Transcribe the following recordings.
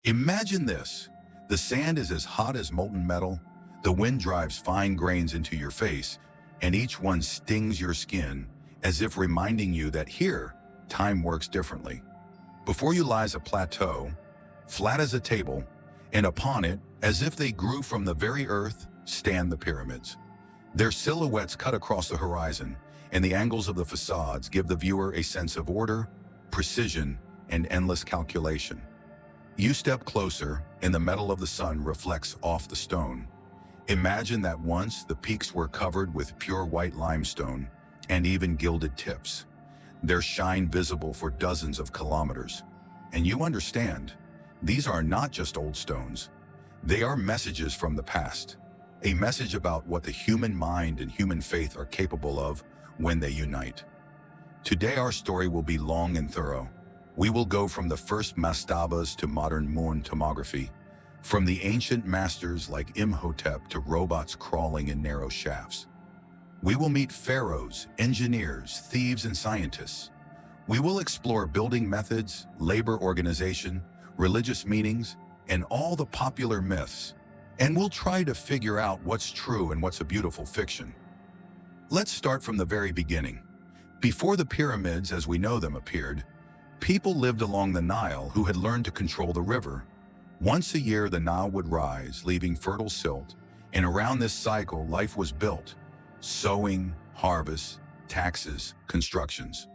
Imagine this. The sand is as hot as molten metal, the wind drives fine grains into your face, and each one stings your skin, as if reminding you that here, time works differently. Before you lies a plateau, flat as a table, and upon it, as if they grew from the very earth, stand the pyramids. Their silhouettes cut across the horizon, and the angles of the facades give the viewer a sense of order, precision, and endless calculation. You step closer, and the metal of the sun reflects off the stone. Imagine that once the peaks were covered with pure white limestone and even gilded tips, their shine visible for dozens of kilometers. And you understand, these are not just old stones. They are messages from the past, a message about what the human mind and human faith are capable of when they unite. Today our story will be long and thorough. We will go from the first mastabas to modern muon tomography, from the ancient masters like Imhotep to robots crawling in narrow shafts. We will meet pharaohs, engineers, thieves, and scientists. We will explore building methods, labor organization, religious meanings, and all the popular myths. And we'll try to figure out what's true and what's a beautiful fiction. Let's start from the very beginning. Before the pyramids as we know them appeared, people lived along the Nile who had learned to control the river. Once a year, the Nile would rise, leaving fertile silt, and around this cycle, life was built. Sowing, harvests, taxes, constructions.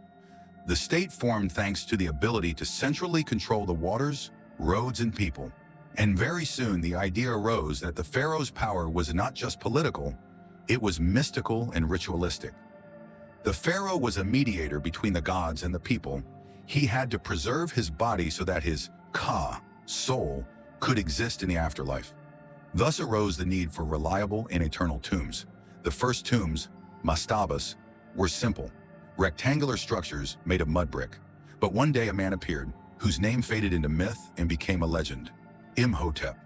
The state formed thanks to the ability to centrally control the waters, roads, and people. And very soon, the idea arose that the pharaoh's power was not just political, it was mystical and ritualistic. The pharaoh was a mediator between the gods and the people. He had to preserve his body so that his ka, soul, could exist in the afterlife. Thus arose the need for reliable and eternal tombs. The first tombs, mastabas, were simple, rectangular structures made of mud brick. But one day a man appeared, whose name faded into myth and became a legend. Imhotep,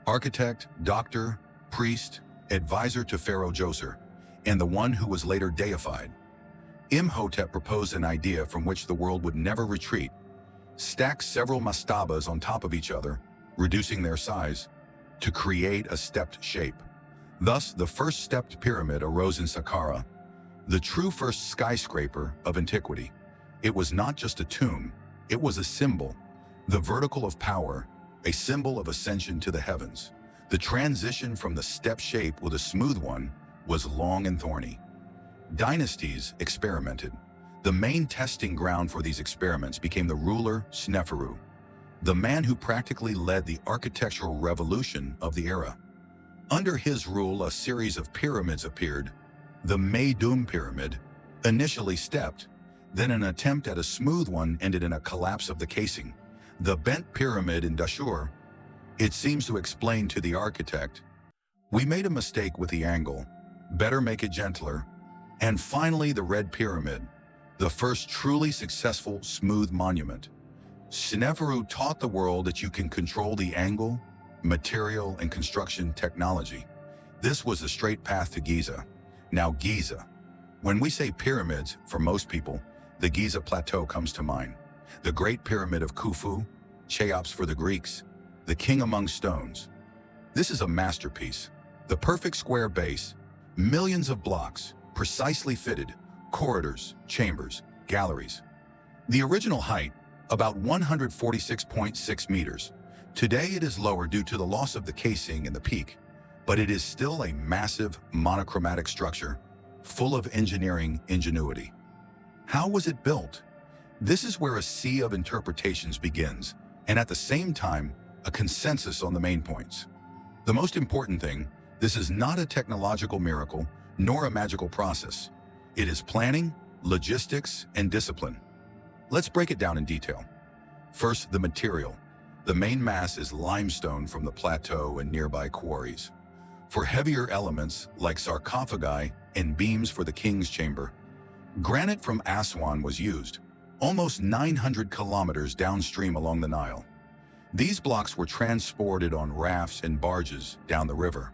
architect, doctor, priest, advisor to Pharaoh Djoser, and the one who was later deified. Imhotep proposed an idea from which the world would never retreat: stack several mastabas on top of each other, reducing their size, to create a stepped shape. Thus, the first stepped pyramid arose in Saqqara, the true first skyscraper of antiquity. It was not just a tomb, it was a symbol, the vertical of power, a symbol of ascension to the heavens. The transition from the step shape with a smooth one was long and thorny. Dynasties experimented. The main testing ground for these experiments became the ruler Sneferu, the man who practically led the architectural revolution of the era. Under his rule, a series of pyramids appeared. The Meidum Pyramid, initially stepped, then an attempt at a smooth one ended in a collapse of the casing. The Bent Pyramid in Dashur, it seems to explain to the architect, "We made a mistake with the angle, better make it gentler." And finally, the Red Pyramid, the first truly successful smooth monument. Sneferu taught the world that you can control the angle, material, and construction technology. This was the straight path to Giza. Now Giza. When we say pyramids, for most people, the Giza Plateau comes to mind. The Great Pyramid of Khufu, Cheops for the Greeks, the king among stones. This is a masterpiece. The perfect square base, millions of blocks, precisely fitted, corridors, chambers, galleries. The original height, about 146.6 meters. Today it is lower due to the loss of the casing and the peak, but it is still a massive monochromatic structure, full of engineering ingenuity. How was it built? This is where a sea of interpretations begins, and at the same time, a consensus on the main points. The most important thing, this is not a technological miracle, nor a magical process. It is planning, logistics, and discipline. Let's break it down in detail. First, the material. The main mass is limestone from the plateau and nearby quarries. For heavier elements, like sarcophagi and beams for the king's chamber, granite from Aswan was used, almost 900 kilometers downstream along the Nile. These blocks were transported on rafts and barges down the river.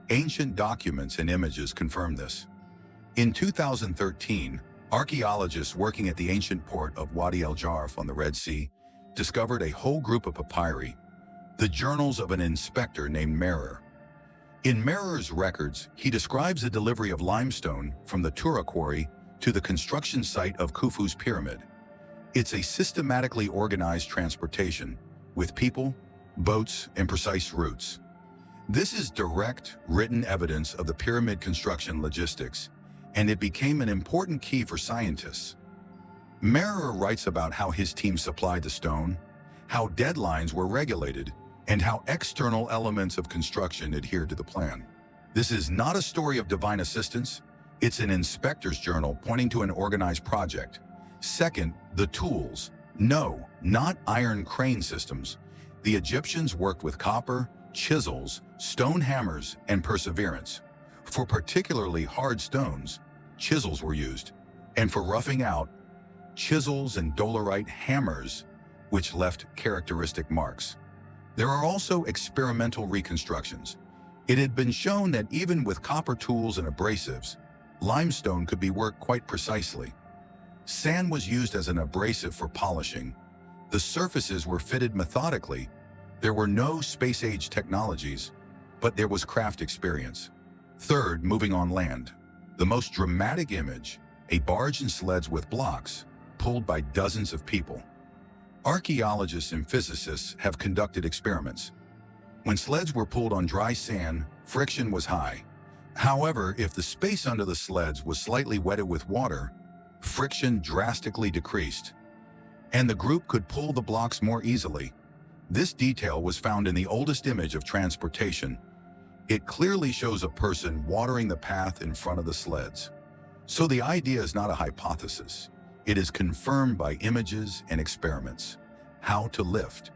Ancient documents and images confirm this. In 2013, archaeologists working at the ancient port of Wadi el-Jarf on the Red Sea discovered a whole group of papyri, the journals of an inspector named Merer. In Merer's records, he describes the delivery of limestone from the Tura quarry to the construction site of Khufu's pyramid. It's a systematically organized transportation, with people, boats, and precise routes. This is direct, written evidence of the pyramid construction logistics, and it became an important key for scientists. Merer writes about how his team supplied the stone, how deadlines were regulated, and how external elements of construction adhered to the plan. This is not a story of divine assistance, it's an inspector's journal pointing to an organized project. Second, the tools. No, not iron crane systems. The Egyptians worked with copper, chisels, stone hammers, and perseverance. For particularly hard stones, chisels were used, and for roughing out, chisels and dolerite hammers, which left characteristic marks. There are also experimental reconstructions. It had been shown that even with copper tools and abrasives, limestone could be worked quite precisely. Sand was used as an abrasive for polishing. The surfaces were fitted methodically. There were no space-age technologies, but there was craft experience. Third, moving on land. The most dramatic image, a barge and sleds with blocks, pulled by dozens of people. Archaeologists and physicists have conducted experiments. When sleds were pulled on dry sand, friction was high. However, if the space under the sleds was slightly wetted with water, friction drastically decreased, and the group could pull the blocks more easily. This detail was found in the oldest image of transportation. It clearly shows a person watering the path in front of the sleds. So the idea is not a hypothesis. It is confirmed by images and experiments. How to lift.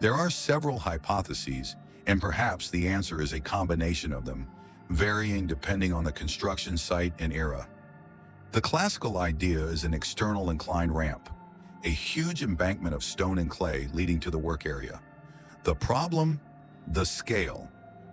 There are several hypotheses, and perhaps the answer is a combination of them, varying depending on the construction site and era. The classical idea is an external inclined ramp, a huge embankment of stone and clay leading to the work area. The problem? The scale.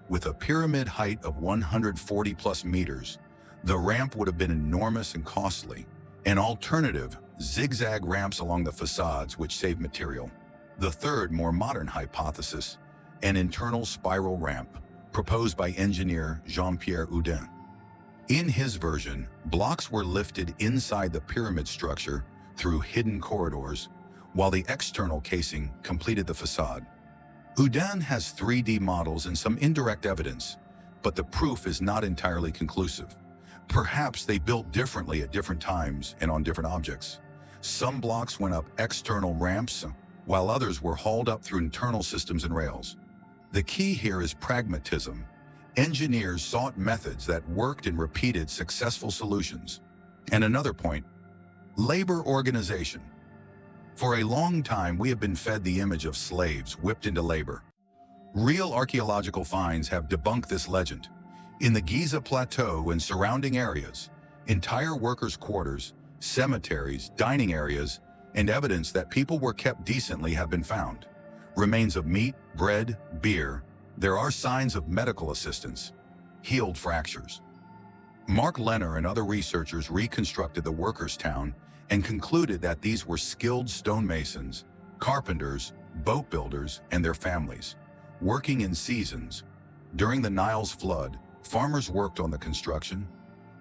With a pyramid height of 140 plus meters, the ramp would have been enormous and costly. An alternative, zigzag ramps along the facades which save material. The third, more modern hypothesis, an internal spiral ramp, proposed by engineer Jean-Pierre Houdin. In his version, blocks were lifted inside the pyramid structure through hidden corridors, while the external casing completed the facade. Houdin has 3D models and some indirect evidence, but the proof is not entirely conclusive. Perhaps they built differently at different times and on different objects. Some blocks went up external ramps, while others were hauled up through internal systems and rails. The key here is pragmatism. Engineers sought methods that worked and repeated successful solutions. And another point, labor organization. For a long time, we have been fed the image of slaves whipped into labor. Real archaeological finds have debunked this legend. In the Giza Plateau and surrounding areas, entire workers' quarters, cemeteries, dining areas, and evidence that people were kept decently have been found. Remains of meat, bread, beer. There are signs of medical assistance, healed fractures. Mark Lehner and other researchers reconstructed the workers' town and concluded that these were skilled stonemasons, carpenters, boat builders, and their families, working in seasons. During the Nile's flood, farmers worked on the construction.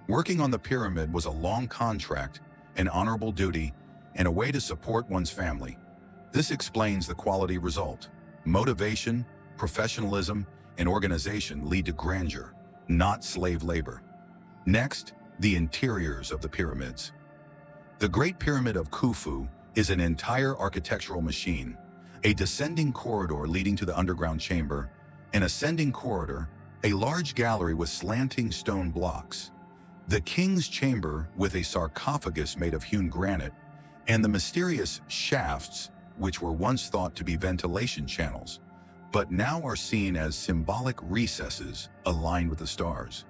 Working on the pyramid was a long contract, an honorable duty, and a way to support one's family. This explains the quality result. Motivation, professionalism, and organization lead to grandeur, not slave labor. Next, the interiors of the pyramids. The Great Pyramid of Khufu is an entire architectural machine, a descending corridor leading to the underground chamber, an ascending corridor, a large gallery with slanting stone blocks, the king's chamber with a sarcophagus made of hewn granite, and the mysterious shafts, which were once thought to be ventilation channels, but now are seen as symbolic recesses aligned with the stars.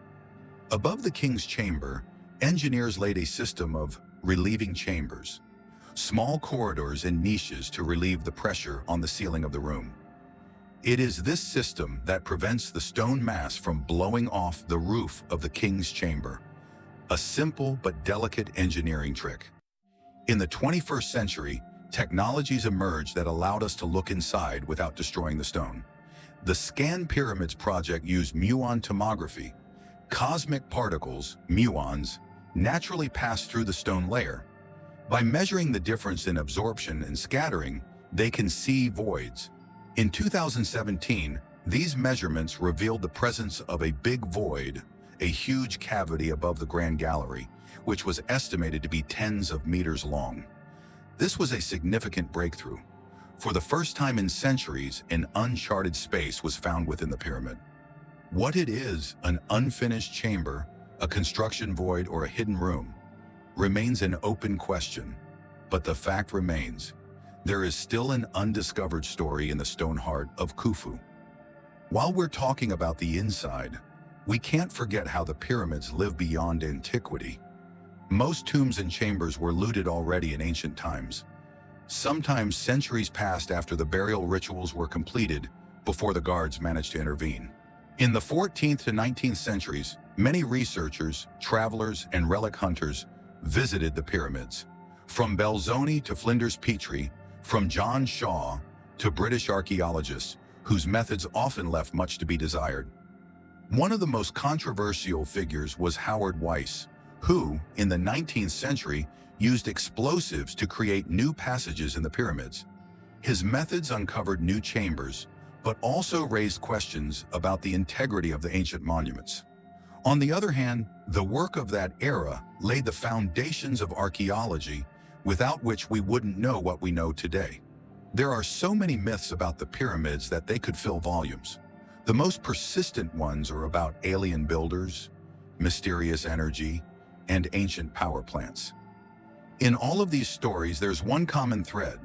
Above the king's chamber, engineers laid a system of relieving chambers, small corridors and niches to relieve the pressure on the ceiling of the room. It is this system that prevents the stone mass from blowing off the roof of the king's chamber. A simple but delicate engineering trick. In the 21st century, technologies emerged that allowed us to look inside without destroying the stone. The Scan Pyramids project used muon tomography. Cosmic particles, muons, naturally pass through the stone layer. By measuring the difference in absorption and scattering, they can see voids. In 2017, these measurements revealed the presence of a big void, a huge cavity above the Grand Gallery, which was estimated to be tens of meters long. This was a significant breakthrough. For the first time in centuries, an uncharted space was found within the pyramid. What it is, an unfinished chamber, a construction void, or a hidden room, remains an open question. But the fact remains, there is still an undiscovered story in the stone heart of Khufu. While we're talking about the inside, we can't forget how the pyramids live beyond antiquity. Most tombs and chambers were looted already in ancient times. Sometimes centuries passed after the burial rituals were completed before the guards managed to intervene. In the 14th to 19th centuries, many researchers, travelers, and relic hunters visited the pyramids. From Belzoni to Flinders Petrie, from John Shaw to British archaeologists, whose methods often left much to be desired. One of the most controversial figures was Howard Weiss, who, in the 19th century, used explosives to create new passages in the pyramids. His methods uncovered new chambers, but also raised questions about the integrity of the ancient monuments. On the other hand, the work of that era laid the foundations of archaeology, without which we wouldn't know what we know today. There are so many myths about the pyramids that they could fill volumes. The most persistent ones are about alien builders, mysterious energy, and ancient power plants. In all of these stories, there's one common thread: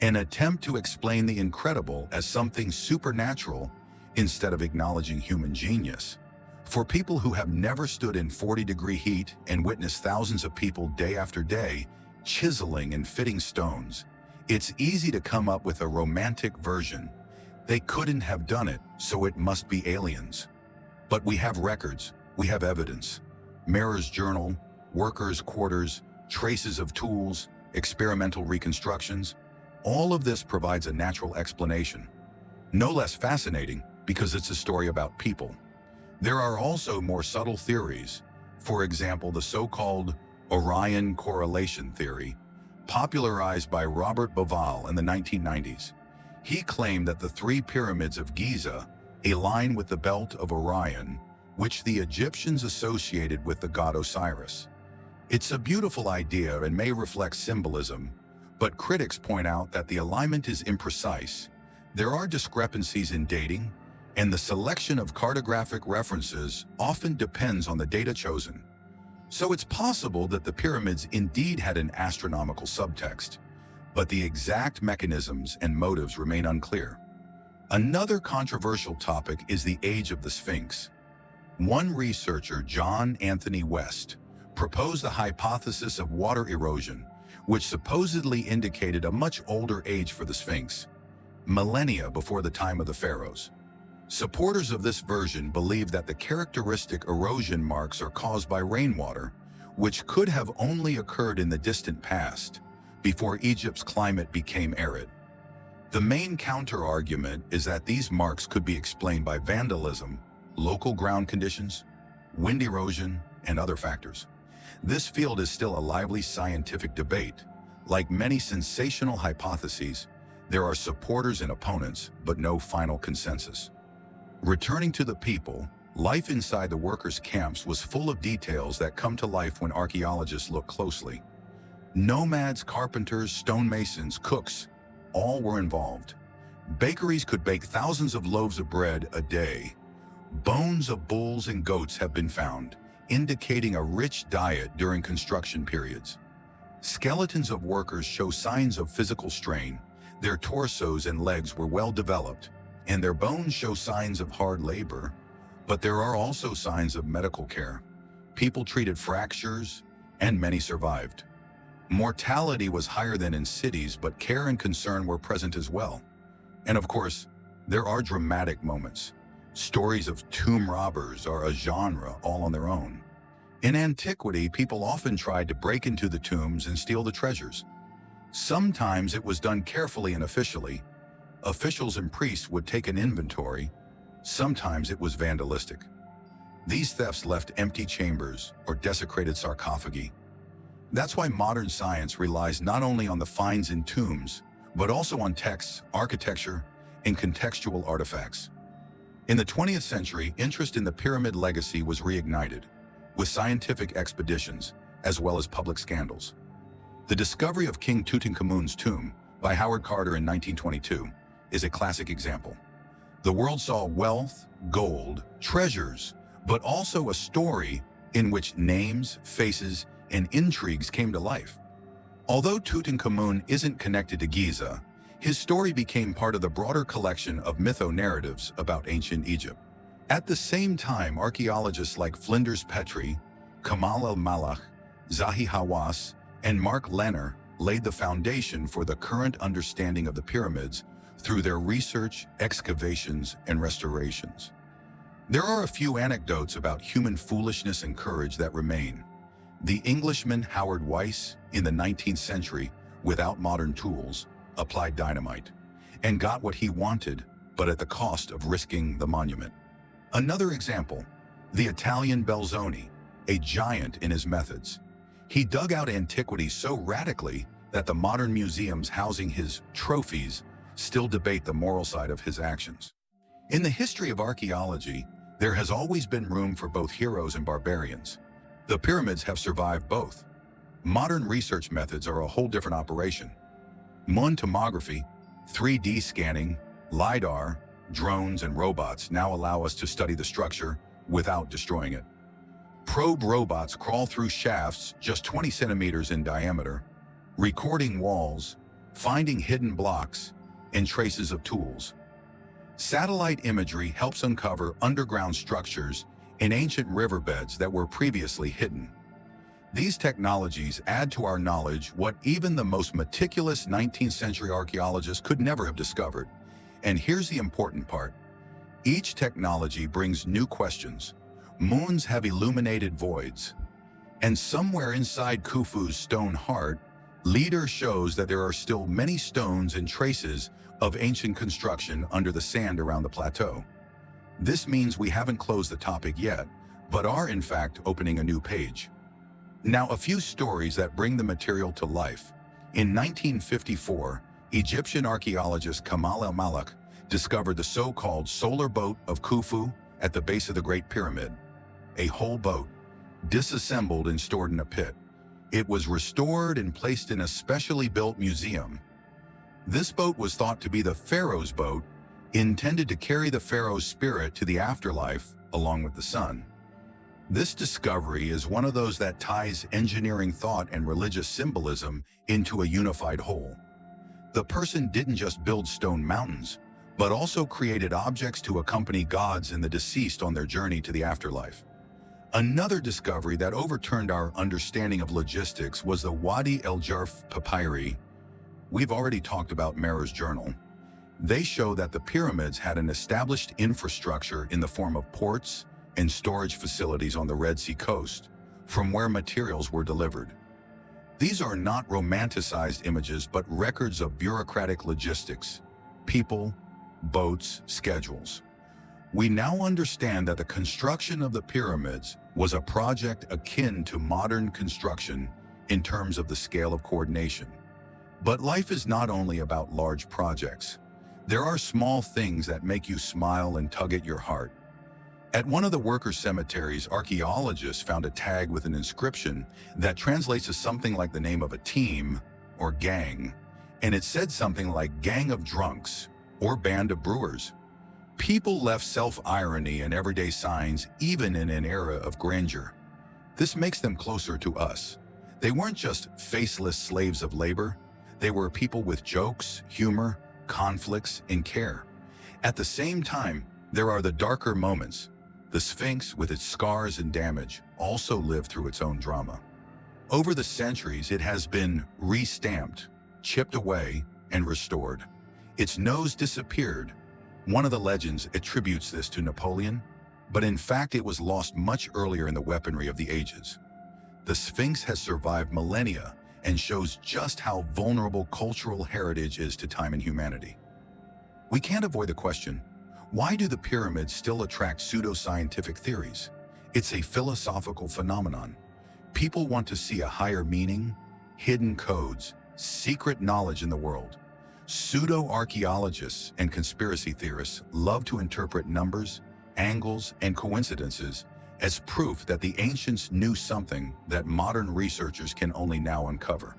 an attempt to explain the incredible as something supernatural instead of acknowledging human genius. For people who have never stood in 40-degree heat and witnessed thousands of people day after day chiseling and fitting stones, it's easy to come up with a romantic version. They couldn't have done it, so it must be aliens. But we have records, we have evidence. Mirror's journal, workers' quarters, traces of tools, experimental reconstructions. All of this provides a natural explanation. No less fascinating because it's a story about people. There are also more subtle theories. For example, the so-called Orion correlation theory, popularized by Robert Bauval in the 1990s. He claimed that the three pyramids of Giza align with the belt of Orion, which the Egyptians associated with the god Osiris. It's a beautiful idea and may reflect symbolism, but critics point out that the alignment is imprecise. There are discrepancies in dating, and the selection of cartographic references often depends on the data chosen. So it's possible that the pyramids indeed had an astronomical subtext, but the exact mechanisms and motives remain unclear. Another controversial topic is the age of the Sphinx. One researcher, John Anthony West, proposed the hypothesis of water erosion, which supposedly indicated a much older age for the Sphinx, millennia before the time of the pharaohs. Supporters of this version believe that the characteristic erosion marks are caused by rainwater, which could have only occurred in the distant past, before Egypt's climate became arid. The main counter-argument is that these marks could be explained by vandalism, local ground conditions, wind erosion, and other factors. This field is still a lively scientific debate. Like many sensational hypotheses, there are supporters and opponents, but no final consensus. Returning to the people, life inside the workers' camps was full of details that come to life when archaeologists look closely. Nomads, carpenters, stonemasons, cooks, all were involved. Bakeries could bake thousands of loaves of bread a day. Bones of bulls and goats have been found, indicating a rich diet during construction periods. Skeletons of workers show signs of physical strain. Their torsos and legs were well developed, and their bones show signs of hard labor. But there are also signs of medical care. People treated fractures, and many survived. Mortality was higher than in cities, but care and concern were present as well. And of course, there are dramatic moments. Stories of tomb robbers are a genre all on their own. In antiquity, people often tried to break into the tombs and steal the treasures. Sometimes it was done carefully and officially. Officials and priests would take an inventory. Sometimes it was vandalistic. These thefts left empty chambers or desecrated sarcophagi. That's why modern science relies not only on the finds in tombs, but also on texts, architecture, and contextual artifacts. In the 20th century, interest in the pyramid legacy was reignited, with scientific expeditions, as well as public scandals. The discovery of King Tutankhamun's tomb by Howard Carter in 1922 is a classic example. The world saw wealth, gold, treasures, but also a story in which names, faces, and intrigues came to life. Although Tutankhamun isn't connected to Giza, his story became part of the broader collection of mytho-narratives about ancient Egypt. At the same time, archaeologists like Flinders Petrie, Kamal el-Malach, Zahi Hawass, and Mark Lehner laid the foundation for the current understanding of the pyramids through their research, excavations, and restorations. There are a few anecdotes about human foolishness and courage that remain. The Englishman Howard Weiss, in the 19th century, without modern tools, applied dynamite and got what he wanted, but at the cost of risking the monument. Another example, the Italian Belzoni, a giant in his methods. He dug out antiquities so radically that the modern museums housing his trophies still debate the moral side of his actions. In the history of archaeology, there has always been room for both heroes and barbarians. The pyramids have survived both. Modern research methods are a whole different operation. Muon tomography, 3D scanning, lidar, drones, and robots now allow us to study the structure without destroying it. Probe robots crawl through shafts just 20 centimeters in diameter, recording walls, finding hidden blocks, and traces of tools. Satellite imagery helps uncover underground structures in ancient riverbeds that were previously hidden. These technologies add to our knowledge what even the most meticulous 19th century archaeologists could never have discovered. And here's the important part. Each technology brings new questions. Moons have illuminated voids. And somewhere inside Khufu's stone heart, lidar shows that there are still many stones and traces of ancient construction under the sand around the plateau. This means we haven't closed the topic yet, but are in fact opening a new page. Now, a few stories that bring the material to life. In 1954, Egyptian archaeologist Kamal el-Malak discovered the so-called solar boat of Khufu at the base of the Great Pyramid. A whole boat, disassembled and stored in a pit. It was restored and placed in a specially built museum. This boat was thought to be the pharaoh's boat, intended to carry the pharaoh's spirit to the afterlife along with the sun. This discovery is one of those that ties engineering thought and religious symbolism into a unified whole. The person didn't just build stone mountains, but also created objects to accompany gods and the deceased on their journey to the afterlife. Another discovery that overturned our understanding of logistics was the Wadi el-Jarf papyri. We've already talked about Merer's journal. They show that the pyramids had an established infrastructure in the form of ports and storage facilities on the Red Sea coast, from where materials were delivered. These are not romanticized images, but records of bureaucratic logistics, people, boats, schedules. We now understand that the construction of the pyramids was a project akin to modern construction in terms of the scale of coordination. But life is not only about large projects. There are small things that make you smile and tug at your heart. At one of the worker cemeteries, archaeologists found a tag with an inscription that translates to something like the name of a team or gang, and it said something like gang of drunks or band of brewers. People left self-irony and everyday signs even in an era of grandeur. This makes them closer to us. They weren't just faceless slaves of labor. They were people with jokes, humor, conflicts, and care. At the same time, there are the darker moments. The Sphinx, with its scars and damage, also lived through its own drama. Over the centuries, it has been re-stamped, chipped away, and restored. Its nose disappeared. One of the legends attributes this to Napoleon, but in fact it was lost much earlier in the weaponry of the ages. The Sphinx has survived millennia and shows just how vulnerable cultural heritage is to time and humanity. we can't avoid the question, why do the pyramids still attract pseudoscientific theories? It's a philosophical phenomenon. People want to see a higher meaning, hidden codes, secret knowledge in the world. Pseudo-archaeologists and conspiracy theorists love to interpret numbers, angles, and coincidences as proof that the ancients knew something that modern researchers can only now uncover.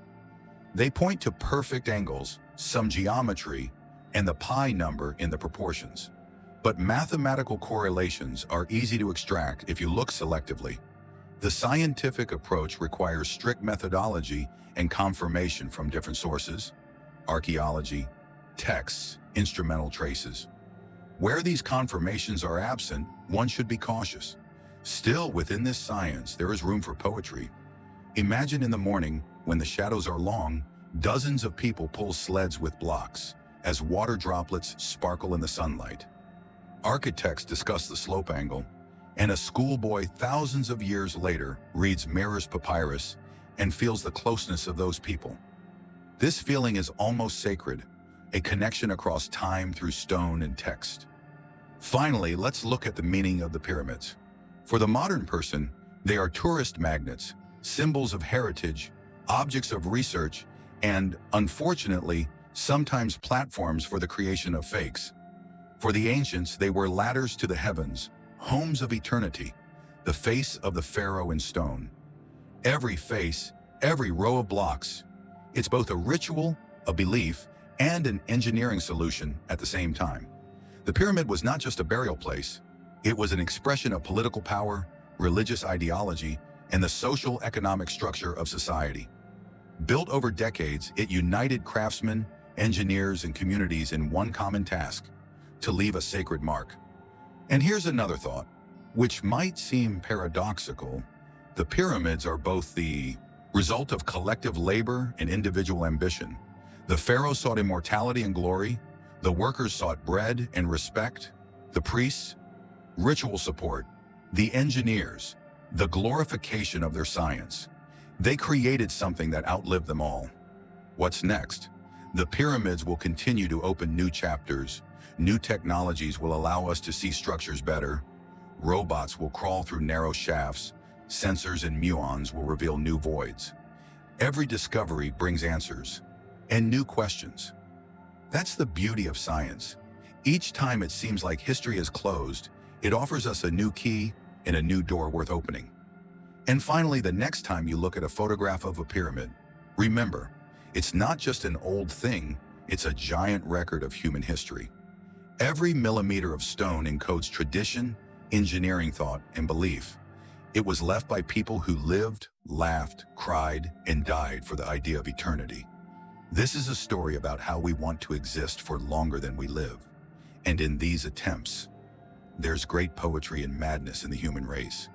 They point to perfect angles, some geometry, and the pi number in the proportions. But mathematical correlations are easy to extract if you look selectively. The scientific approach requires strict methodology and confirmation from different sources: archaeology, texts, instrumental traces. Where these confirmations are absent, one should be cautious. Still, within this science, there is room for poetry. Imagine in the morning, when the shadows are long, dozens of people pull sleds with blocks, as water droplets sparkle in the sunlight. Architects discuss the slope angle, and a schoolboy thousands of years later reads Meres papyrus and feels the closeness of those people. This feeling is almost sacred, a connection across time through stone and text. Finally, let's look at the meaning of the pyramids. For the modern person, they are tourist magnets, symbols of heritage, objects of research, and, unfortunately, sometimes platforms for the creation of fakes. For the ancients, they were ladders to the heavens, homes of eternity, the face of the pharaoh in stone. Every face, every row of blocks, it's both a ritual, a belief, and an engineering solution at the same time. The pyramid was not just a burial place, it was an expression of political power, religious ideology, and the social economic structure of society. Built over decades, it united craftsmen, engineers, and communities in one common task: to leave a sacred mark. And here's another thought, which might seem paradoxical. The pyramids are both the result of collective labor and individual ambition. The pharaohs sought immortality and glory, the workers sought bread and respect, the priests, ritual support, the engineers, the glorification of their science. They created something that outlived them all. What's next? The pyramids will continue to open new chapters. New technologies will allow us to see structures better. Robots will crawl through narrow shafts. Sensors and muons will reveal new voids. Every discovery brings answers and new questions. That's the beauty of science. Each time it seems like history is closed, it offers us a new key and a new door worth opening. And finally, the next time you look at a photograph of a pyramid, remember, it's not just an old thing, it's a giant record of human history. Every millimeter of stone encodes tradition, engineering thought, and belief. It was left by people who lived, laughed, cried, and died for the idea of eternity. This is a story about how we want to exist for longer than we live. And in these attempts, there's great poetry and madness in the human race.